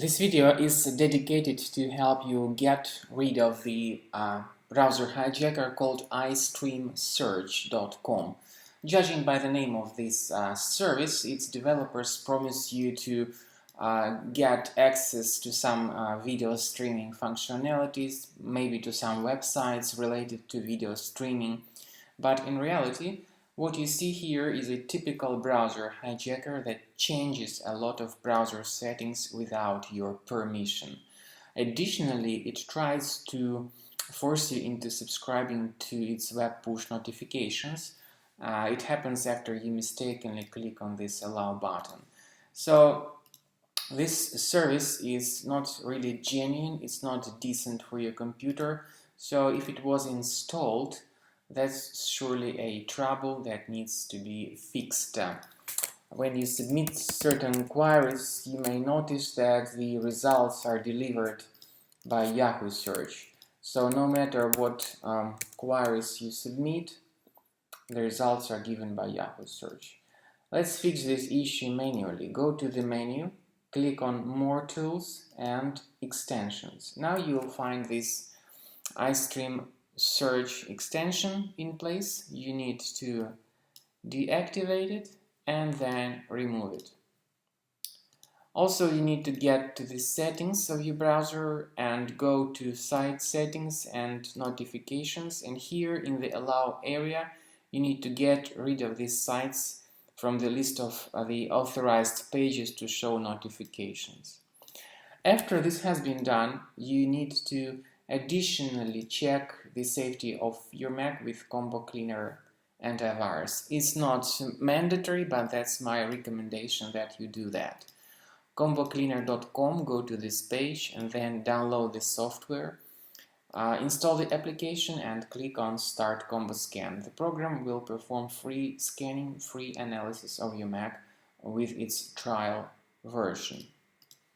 This video is dedicated to help you get rid of the browser hijacker called IStreamSearch.com. Judging by the name of this service, its developers promise you to get access to some video streaming functionalities, maybe to some websites related to video streaming, but in reality, what you see here is a typical browser hijacker that changes a lot of browser settings without your permission. Additionally, it tries to force you into subscribing to its web push notifications. It happens after you mistakenly click on this allow button. So this service is not really genuine, it's not decent for your computer. So if it was installed, that's surely a trouble that needs to be fixed. When you submit certain queries, you may notice that the results are delivered by Yahoo Search. So no matter what queries you submit, the results are given by Yahoo Search. Let's fix this issue manually. Go to the menu, click on More Tools and Extensions. Now you will find this IStreamSearch extension in place. You need to deactivate it and then remove it. Also, you need to get to the settings of your browser and go to Site Settings and Notifications, and here in the Allow area you need to get rid of these sites from the list of the authorized pages to show notifications. After this has been done, you need to additionally check the safety of your Mac with Combo Cleaner antivirus. It's not mandatory, but that's my recommendation that you do that. ComboCleaner.com, go to this page and then download the software. Install the application and click on Start Combo Scan. The program will perform free scanning, free analysis of your Mac with its trial version.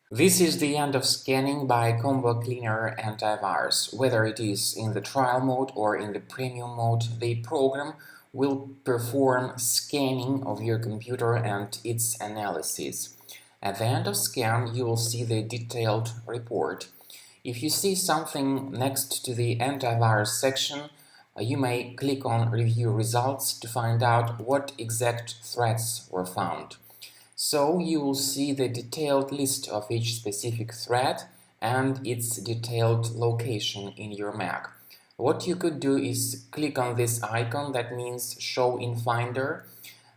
This is the end of scanning by Combo Cleaner Antivirus. Whether it is in the trial mode or in the premium mode, the program will perform scanning of your computer and its analysis. At the end of scan, you will see the detailed report. If you see something next to the antivirus section, you may click on Review Results to find out what exact threats were found. So you will see the detailed list of each specific threat and its detailed location in your Mac. What you could do is click on this icon, that means Show in Finder.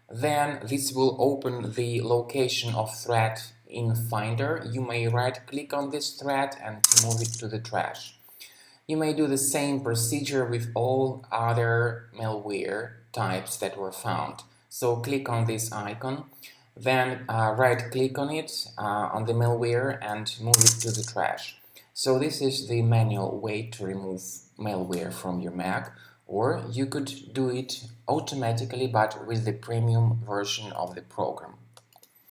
Then this will open the location of threat in Finder. You may right-click on this threat and move it to the trash. You may do the same procedure with all other malware types that were found. So click on this icon, then right-click on it, on the malware, and move it to the trash. So this is the manual way to remove malware from your Mac, or you could do it automatically but with the premium version of the program.